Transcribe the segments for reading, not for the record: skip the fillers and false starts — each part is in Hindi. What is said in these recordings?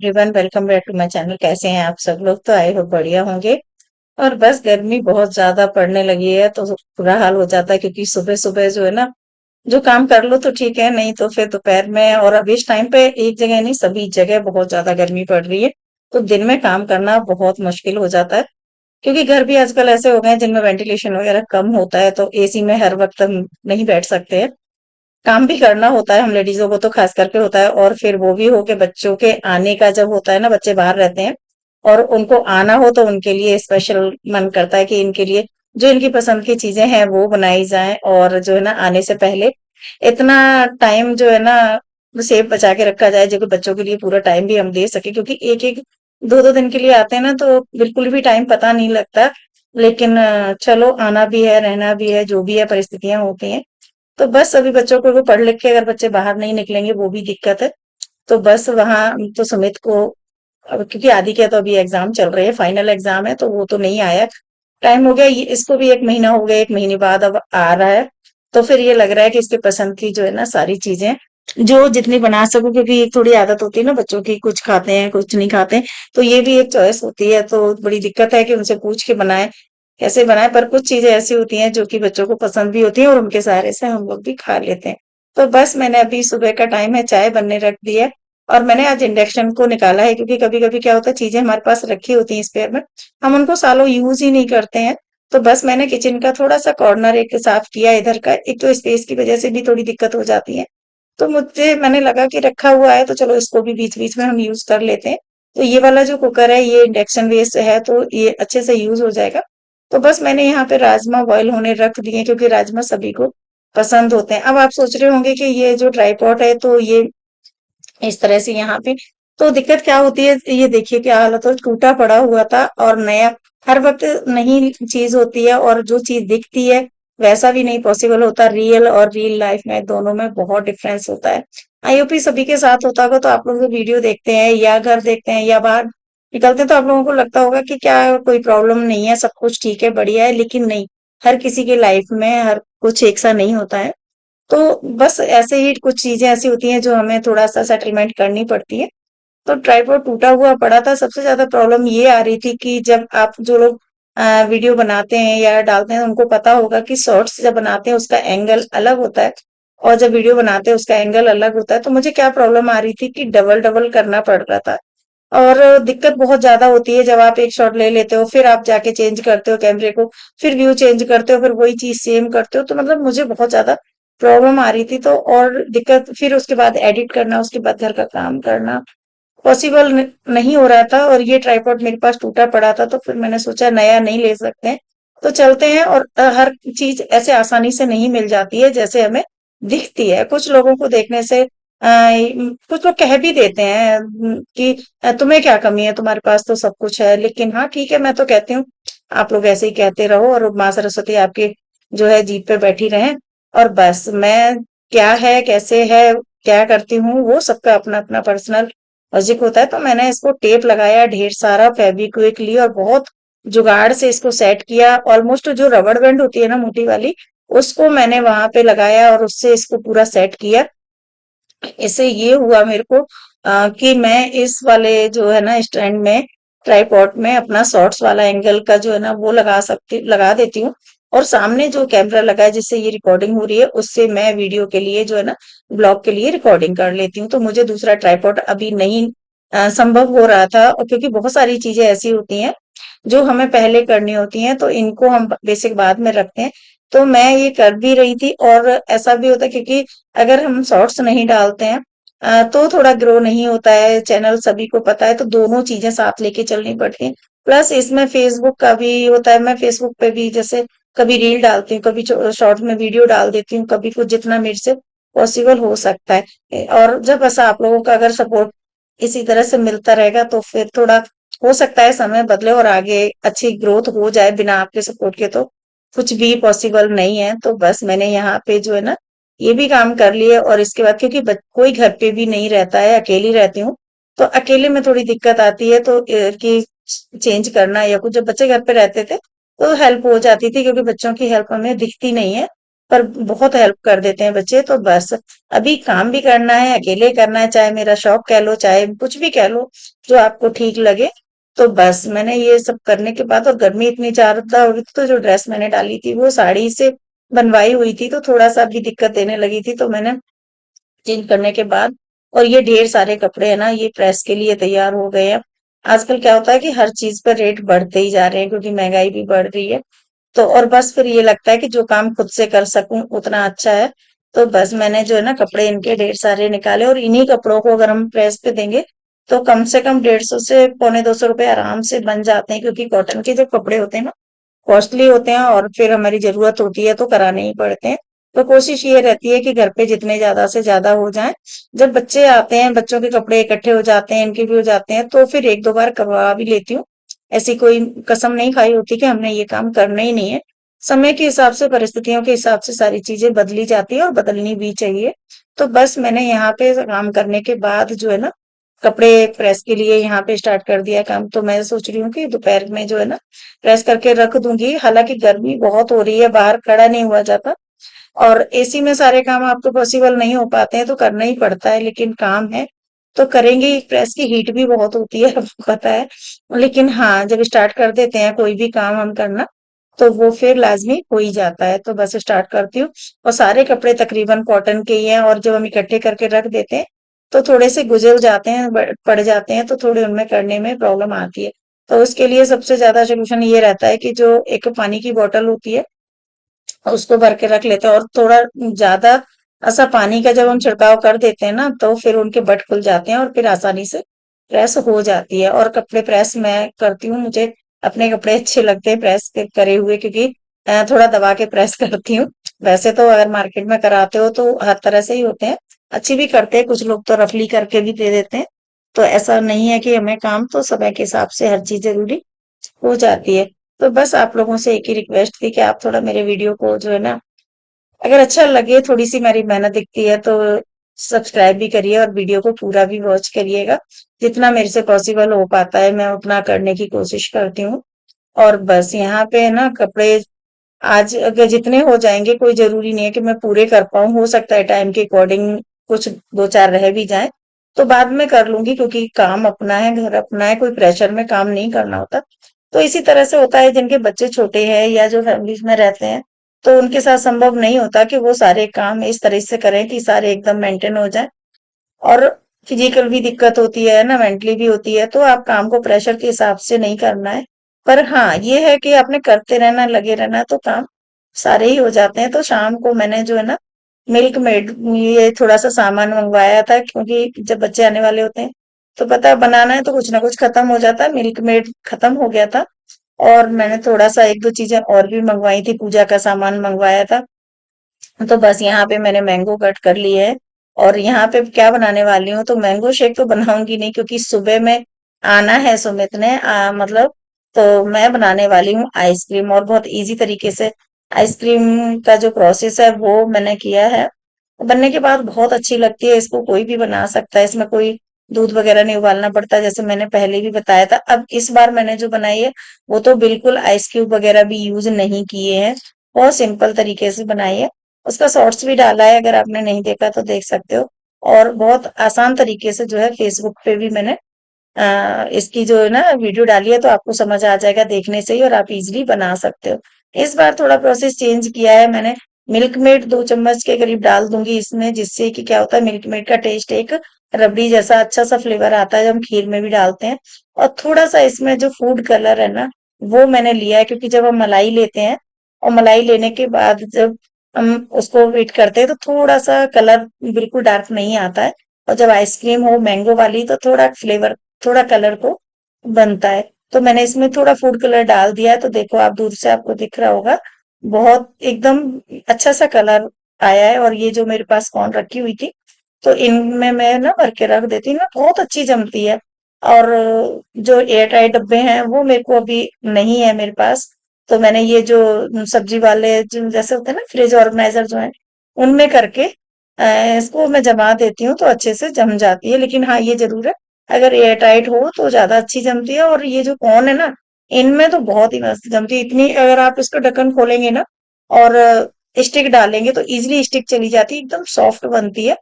Everyone, welcome back to my channel. कैसे हैं आप सब लोग? तो आई होप बढ़िया होंगे। और बस गर्मी बहुत ज्यादा पड़ने लगी है तो बुरा हाल हो जाता है, क्योंकि सुबह सुबह जो है ना, जो काम कर लो तो ठीक है, नहीं तो फिर दोपहर में और अब इस टाइम पे एक जगह नहीं सभी जगह बहुत ज्यादा गर्मी पड़ रही है। तो दिन में काम करना बहुत मुश्किल हो जाता है, क्योंकि घर भी आजकल ऐसे हो गए हैं जिनमें वेंटिलेशन वगैरह कम होता है, तो एसी में हर वक्त हम नहीं बैठ सकते हैं। काम भी करना होता है, हम लेडीजों को तो खास करके होता है। और फिर वो भी हो के बच्चों के आने का जब होता है ना, बच्चे बाहर रहते हैं और उनको आना हो तो उनके लिए स्पेशल मन करता है कि इनके लिए जो इनकी पसंद की चीजें हैं वो बनाई जाएं, और जो है ना आने से पहले इतना टाइम जो है ना सेव बचा के रखा जाए, जो कि बच्चों के लिए पूरा टाइम भी हम दे सके, क्योंकि एक एक दो दो दिन के लिए आते हैं ना, तो बिल्कुल भी टाइम पता नहीं लगता। लेकिन चलो, आना भी है, रहना भी है, जो भी है परिस्थितियां होती हैं। तो बस अभी बच्चों को पढ़ लिख के अगर बच्चे बाहर नहीं निकलेंगे वो भी दिक्कत है। तो बस वहां तो सुमित को, अब क्योंकि आदि के तो अभी एग्जाम चल रहे हैं, फाइनल एग्जाम है, तो वो तो नहीं आया। टाइम हो गया, इसको भी 1 महीना हो गया, 1 महीने बाद अब आ रहा है। तो फिर ये लग रहा है कि इसके पसंद की जो है ना सारी चीजें जो जितनी बना सकूं, क्योंकि एक थोड़ी आदत होती है ना बच्चों की, कुछ खाते हैं कुछ नहीं खाते। तो ये भी एक चॉइस होती है, तो बड़ी दिक्कत है कि उनसे पूछ के बनाए, कैसे बनाए। पर कुछ चीजें ऐसी होती हैं जो कि बच्चों को पसंद भी होती हैं और उनके सहारे से हम लोग भी खा लेते हैं। तो बस मैंने अभी सुबह का टाइम है, चाय बनने रख दी है। और मैंने आज इंडक्शन को निकाला है, क्योंकि कभी कभी क्या होता है, चीजें हमारे पास रखी होती हैं स्पेयर में, हम उनको सालों यूज ही नहीं करते हैं। तो बस मैंने किचन का थोड़ा सा कॉर्नर एक साफ किया, इधर का एक तो स्पेस की वजह से भी थोड़ी दिक्कत हो जाती है। तो मुझे मैंने लगा कि रखा हुआ है तो चलो इसको भी बीच बीच में हम यूज कर लेते हैं। तो ये वाला जो कुकर है ये इंडक्शन बेस्ड है, तो ये अच्छे से यूज हो जाएगा। तो बस मैंने यहाँ पे राजमा बॉईल होने रख दिए, क्योंकि राजमा सभी को पसंद होते हैं। अब आप सोच रहे होंगे कि ये जो ट्राइपॉड है तो ये इस तरह से यहाँ पे, तो दिक्कत क्या होती है, ये देखिए क्या हालत है, टूटा पड़ा हुआ था और नया। हर वक्त नई चीज होती है और जो चीज दिखती है वैसा भी नहीं पॉसिबल होता। रियल और रियल लाइफ में दोनों में बहुत डिफरेंस होता है। आईओपी सभी के साथ होता होगा, तो आप लोग जो वीडियो देखते हैं या घर देखते हैं या बाहर निकलते हैं, तो आप लोगों को लगता होगा कि क्या कोई प्रॉब्लम नहीं है, सब कुछ ठीक है, बढ़िया है। लेकिन नहीं, हर किसी के लाइफ में हर कुछ एक सा नहीं होता है। तो बस ऐसे ही कुछ चीजें ऐसी होती हैं जो हमें थोड़ा सा सेटलमेंट करनी पड़ती है। तो ट्राइपॉड टूटा हुआ पड़ा था। सबसे ज्यादा प्रॉब्लम ये आ रही थी कि जब आप जो लोग वीडियो बनाते हैं या डालते हैं, उनको पता होगा कि शॉर्ट्स जब बनाते हैं उसका एंगल अलग होता है, और जब वीडियो बनाते हैं उसका एंगल अलग होता है। तो मुझे क्या प्रॉब्लम आ रही थी कि डबल डबल करना पड़ रहा था। और दिक्कत बहुत ज्यादा होती है जब आप एक शॉट ले लेते हो, फिर आप जाके चेंज करते हो कैमरे को, फिर व्यू चेंज करते हो, फिर वही चीज सेम करते हो। तो मतलब मुझे बहुत ज्यादा प्रॉब्लम आ रही थी। तो और दिक्कत, फिर उसके बाद एडिट करना, उसके बाद घर का काम करना पॉसिबल नहीं हो रहा था। और ये ट्राइपॉड मेरे पास टूटा पड़ा था, तो फिर मैंने सोचा नया नहीं ले सकते हैं, तो चलते हैं। और हर चीज ऐसे आसानी से नहीं मिल जाती है जैसे हमें दिखती है। कुछ लोगों को देखने से कुछ लोग कह भी देते हैं कि तुम्हें क्या कमी है, तुम्हारे पास तो सब कुछ है। लेकिन हाँ ठीक है, मैं तो कहती हूँ आप लोग ऐसे ही कहते रहो, और माँ सरस्वती आपके जो है जीभ पे बैठी रहे। और बस मैं क्या है, कैसे है, क्या करती हूँ, वो सबका अपना अपना पर्सनल लॉजिक होता है। तो मैंने इसको टेप लगाया, ढेर सारा फेविक्विक ली और बहुत जुगाड़ से इसको सेट किया। ऑलमोस्ट जो रबड़ बैंड होती है ना मोटी वाली, उसको मैंने वहां पे लगाया और उससे इसको पूरा सेट किया। इससे ये हुआ मेरे को कि मैं इस वाले जो है ना स्टैंड में, ट्राइपॉड में अपना शॉर्ट्स वाला एंगल का जो है ना वो लगा देती हूँ। और सामने जो कैमरा लगा है जिससे ये रिकॉर्डिंग हो रही है, उससे मैं वीडियो के लिए जो है ना, ब्लॉग के लिए रिकॉर्डिंग कर लेती हूँ। तो मुझे दूसरा ट्राइपॉड अभी नहीं संभव हो रहा था, और क्योंकि बहुत सारी चीजें ऐसी होती हैं जो हमें पहले करनी होती हैं, तो इनको हम बेसिक बाद में रखते हैं। तो मैं ये कर भी रही थी। और ऐसा भी होता है क्योंकि अगर हम शॉर्ट्स नहीं डालते हैं तो थोड़ा ग्रो नहीं होता है चैनल, सभी को पता है। तो दोनों चीजें साथ लेके चलनी पड़ती हैं। प्लस इसमें फेसबुक का भी होता है, मैं फेसबुक पे भी जैसे कभी रील डालती हूँ, कभी शॉर्ट में वीडियो डाल देती हूँ, कभी कुछ जितना मेरे से पॉसिबल हो सकता है। और जब ऐसा आप लोगों का अगर सपोर्ट इसी तरह से मिलता रहेगा, तो फिर थोड़ा हो सकता है समय बदले और आगे अच्छी ग्रोथ हो जाए। बिना आपके सपोर्ट के तो कुछ भी पॉसिबल नहीं है। तो बस मैंने यहाँ पे जो है ना ये भी काम कर लिए। और इसके बाद क्योंकि कोई घर पे भी नहीं रहता है, अकेली रहती हूँ, तो अकेले में थोड़ी दिक्कत आती है। तो कि चेंज करना या कुछ, जब बच्चे घर पे रहते थे तो हेल्प हो जाती थी, क्योंकि बच्चों की हेल्प हमें दिखती नहीं है। पर बहुत हेल्प कर देते हैं बच्चे। तो बस अभी काम भी करना है, अकेले करना है, चाहे मेरा शौक कह लो, चाहे कुछ भी कह लो, जो आपको ठीक लगे। तो बस मैंने ये सब करने के बाद, और गर्मी इतनी ज्यादा हो रही थी, तो जो ड्रेस मैंने डाली थी वो साड़ी से बनवाई हुई थी, तो थोड़ा सा भी दिक्कत देने लगी थी, तो मैंने चेंज करने के बाद, और ये ढेर सारे कपड़े है ना, ये प्रेस के लिए तैयार हो गए हैं। आजकल क्या होता है कि हर चीज पर रेट बढ़ते ही जा रहे हैं, क्योंकि महंगाई भी बढ़ रही है। तो और बस फिर ये लगता है कि जो काम खुद से कर सकूं उतना अच्छा है। तो बस मैंने जो है ना कपड़े इनके ढेर सारे निकाले, और इन्हीं कपड़ों को अगर हम प्रेस पे देंगे तो कम से कम 150 से पौने 200 रुपए आराम से बन जाते हैं, क्योंकि कॉटन के जो कपड़े होते हैं ना, कॉस्टली होते हैं, और फिर हमारी जरूरत होती है तो कराने ही पड़ते हैं। तो कोशिश ये रहती है कि घर पे जितने ज्यादा से ज्यादा हो जाए। जब बच्चे आते हैं, बच्चों के कपड़े इकट्ठे हो जाते हैं, इनके भी हो जाते हैं, तो फिर एक दो बार करवा भी लेती हूँ। ऐसी कोई कसम नहीं खाई होती कि हमने ये काम करना ही नहीं है। समय के हिसाब से, परिस्थितियों के हिसाब से सारी चीजें बदली जाती है, और बदलनी भी चाहिए। तो बस मैंने यहाँ पे काम करने के बाद जो है ना, कपड़े प्रेस के लिए यहाँ पे स्टार्ट कर दिया काम। तो मैं सोच रही हूँ कि दोपहर में जो है ना प्रेस करके रख दूंगी। हालांकि गर्मी बहुत हो रही है, बाहर खड़ा नहीं हुआ जाता, और एसी में सारे काम आपको पॉसिबल नहीं हो पाते हैं, तो करना ही पड़ता है, लेकिन काम है तो करेंगे ही। प्रेस की हीट भी बहुत होती है, आपको पता है। लेकिन हाँ, जब स्टार्ट कर देते हैं कोई भी काम हम करना, तो वो फिर लाजमी हो ही जाता है। तो बस स्टार्ट करती हूँ, और सारे कपड़े तकरीबन कॉटन के ही हैं, और जब हम इकट्ठे करके रख देते हैं तो थोड़े से गुजर जाते हैं, पड़ जाते हैं, तो थोड़े उनमें करने में प्रॉब्लम आती है। तो उसके लिए सबसे ज्यादा सोल्यूशन ये रहता है कि जो एक पानी की बोतल होती है, उसको भर के रख लेते हैं, और थोड़ा ज्यादा ऐसा पानी का जब हम छिड़काव कर देते हैं ना, तो फिर उनके बट खुल जाते हैं, और फिर आसानी से प्रेस हो जाती है। और कपड़े प्रेस मैं करती हूँ, मुझे अपने कपड़े अच्छे लगते हैं प्रेस करे हुए, क्योंकि थोड़ा दबा के प्रेस करती हूँ। वैसे तो अगर मार्केट में कराते हो तो हर तरह से ही होते हैं, अच्छी भी करते हैं, कुछ लोग तो रफली करके भी दे देते हैं। तो ऐसा नहीं है कि हमें काम तो समय के हिसाब से हर चीज जरूरी हो जाती है। तो बस आप लोगों से एक ही रिक्वेस्ट थी कि आप थोड़ा मेरे वीडियो को जो है ना, अगर अच्छा लगे, थोड़ी सी मेरी मेहनत दिखती है, तो सब्सक्राइब भी करिए, और वीडियो को पूरा भी वॉच करिएगा। जितना मेरे से पॉसिबल हो पाता है मैं उतना करने की कोशिश करती हूँ। और बस यहाँ पे ना कपड़े आज अगर जितने हो जाएंगे, कोई जरूरी नहीं है कि मैं पूरे कर पाऊं, हो सकता है टाइम के अकॉर्डिंग कुछ दो चार रह भी जाए, तो बाद में कर लूंगी, क्योंकि काम अपना है, घर अपना है, कोई प्रेशर में काम नहीं करना होता। तो इसी तरह से होता है, जिनके बच्चे छोटे हैं या जो फैमिलीज में रहते हैं, तो उनके साथ संभव नहीं होता कि वो सारे काम इस तरह से करें कि सारे एकदम मेंटेन हो जाए। और फिजिकल भी दिक्कत होती है ना, मेंटली भी होती है, तो आप काम को प्रेशर के हिसाब से नहीं करना है। पर हाँ, ये है कि आपने करते रहना, लगे रहना, तो काम सारे ही हो जाते हैं। तो शाम को मैंने जो है ना मिल्क मेड, ये थोड़ा सा सामान मंगवाया था, क्योंकि जब बच्चे आने वाले होते हैं तो पता है बनाना है तो कुछ ना कुछ खत्म हो जाता है। मिल्क मेड खत्म हो गया था, और मैंने थोड़ा सा एक दो चीजें और भी मंगवाई थी, पूजा का सामान मंगवाया था। तो बस यहाँ पे मैंने मैंगो कट कर ली है, और यहाँ पे क्या बनाने वाली हूँ, तो मैंगो शेक तो बनाऊंगी नहीं, क्योंकि सुबह में आना है सुमित ने, मतलब तो मैं बनाने वाली हूँ आइसक्रीम, और बहुत इजी तरीके से आइसक्रीम का जो प्रोसेस है वो मैंने किया है। बनने के बाद बहुत अच्छी लगती है, इसको कोई भी बना सकता है, इसमें कोई दूध वगैरह नहीं उबालना पड़ता, जैसे मैंने पहले भी बताया था। अब इस बार मैंने जो बनाई है वो तो बिल्कुल आइस क्यूब वगैरह भी यूज नहीं किए हैं, बहुत सिंपल तरीके से बनाई है। उसका शॉर्ट्स भी डाला है, अगर आपने नहीं देखा तो देख सकते हो। और बहुत आसान तरीके से जो है फेसबुक पे भी मैंने इसकी जो है ना वीडियो डाली है, तो आपको समझ आ जाएगा देखने से ही, और आप इजीली बना सकते हो। इस बार थोड़ा प्रोसेस चेंज किया है मैंने। मिल्क मेड 2 चम्मच के करीब डाल दूंगी इसमें, जिससे कि क्या होता है, मिल्क मेड का टेस्ट एक रबड़ी जैसा अच्छा सा फ्लेवर आता है, जब हम खीर में भी डालते हैं। और थोड़ा सा इसमें जो फूड कलर है ना, वो मैंने लिया है, क्योंकि जब हम मलाई लेते हैं, और मलाई लेने के बाद जब हम उसको हीट करते हैं, तो थोड़ा सा कलर बिल्कुल डार्क नहीं आता है। और जब आइसक्रीम हो मैंगो वाली, तो थोड़ा फ्लेवर, थोड़ा कलर को बनता है। तो मैंने इसमें थोड़ा फूड कलर डाल दिया है, तो देखो आप दूर से आपको दिख रहा होगा, बहुत एकदम अच्छा सा कलर आया है। और ये जो मेरे पास कॉर्न रखी हुई थी, तो इनमें मैं ना भर के रख देती हूँ ना, बहुत अच्छी जमती है। और जो एयर टाइट डब्बे हैं वो मेरे को अभी नहीं है मेरे पास, तो मैंने ये जो सब्जी वाले जो जैसे होते हैं ना फ्रिज ऑर्गेनाइजर जो है, उनमें करके इसको मैं जमा देती हूँ, तो अच्छे से जम जाती है। लेकिन हाँ, ये जरूर है, अगर एयर टाइट हो तो ज्यादा अच्छी जमती है। और ये जो कॉर्न है ना, इनमें तो बहुत ही मस्त जमती है, इतनी अगर आप इसको ढक्कन खोलेंगे ना, और स्टिक डालेंगे तो इजीली स्टिक चली जाती है, एकदम सॉफ्ट बनती है।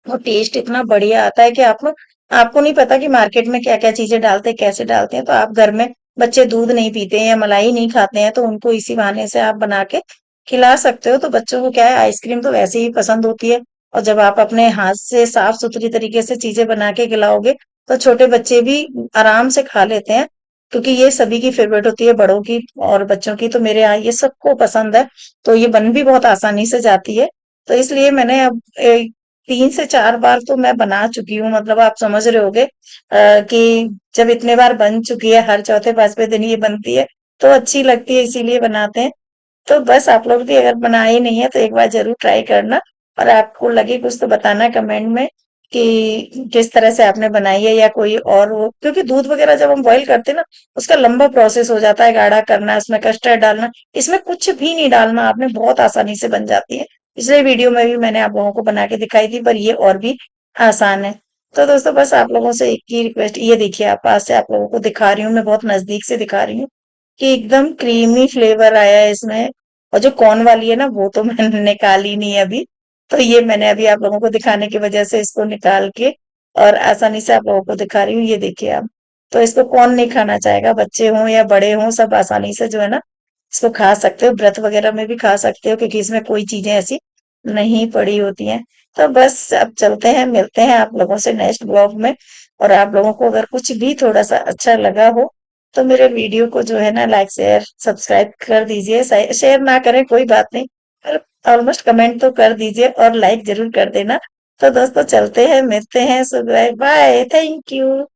और टेस्ट इतना बढ़िया आता है कि आपको नहीं पता कि मार्केट में क्या क्या चीजें डालते हैं, कैसे डालते हैं। तो आप घर में, बच्चे दूध नहीं पीते हैं या मलाई नहीं खाते हैं, तो उनको इसी बहाने से आप बना के खिला सकते हो। तो बच्चों को क्या है, आइसक्रीम तो वैसे ही पसंद होती है, और जब आप अपने हाथ से साफ सुथरी तरीके से चीजें बना के खिलाओगे तो छोटे बच्चे भी आराम से खा लेते हैं, क्योंकि ये सभी की फेवरेट होती है, बड़ों की और बच्चों की। तो मेरे यहाँ ये सबको पसंद है, तो ये बन भी बहुत आसानी से जाती है। तो इसलिए मैंने अब 3 से 4 बार तो मैं बना चुकी हूँ, मतलब आप समझ रहे होगे कि जब इतने बार बन चुकी है, हर चौथे पांचवें दिन ये बनती है, तो अच्छी लगती है, इसीलिए बनाते हैं। तो बस आप लोग भी अगर बनाए नहीं है तो एक बार जरूर ट्राई करना, और आपको लगे कुछ तो बताना कमेंट में कि किस तरह से आपने बनाई है, या कोई और हो, क्योंकि दूध वगैरह जब हम बॉईल करते हैं ना, उसका लंबा प्रोसेस हो जाता है, गाढ़ा करना, उसमें कस्टर्ड डालना, इसमें कुछ भी नहीं डालना आपने, बहुत आसानी से बन जाती है। पिछले वीडियो में भी मैंने आप लोगों को बना के दिखाई थी, पर ये और भी आसान है। तो दोस्तों बस आप लोगों से एक ही रिक्वेस्ट, ये देखिए आप पास से आप लोगों को दिखा रही हूँ, मैं बहुत नजदीक से दिखा रही हूँ कि एकदम क्रीमी फ्लेवर आया है इसमें। और जो कॉर्न वाली है ना, वो तो मैंने निकाली नहीं है अभी, तो ये मैंने अभी आप लोगों को दिखाने की वजह से इसको निकाल के और आसानी से आप लोगों को दिखा रही हूँ, ये देखिए आप। तो इसको कौन नहीं खाना चाहेगा, बच्चे हों या बड़े हों, सब आसानी से जो है ना, इसको खा सकते हो, व्रत वगैरह में भी खा सकते हो, क्योंकि इसमें कोई चीजें ऐसी नहीं पड़ी होती हैं। तो बस अब चलते हैं, मिलते हैं आप लोगों से नेक्स्ट ब्लॉग में। और आप लोगों को अगर कुछ भी थोड़ा सा अच्छा लगा हो तो मेरे वीडियो को जो है ना, लाइक शेयर सब्सक्राइब कर दीजिए। शेयर ना करें कोई बात नहीं, पर ऑलमोस्ट कमेंट तो कर दीजिए और लाइक जरूर कर देना। तो दोस्तों चलते हैं, मिलते हैं, सुबह बाय, थैंक यू।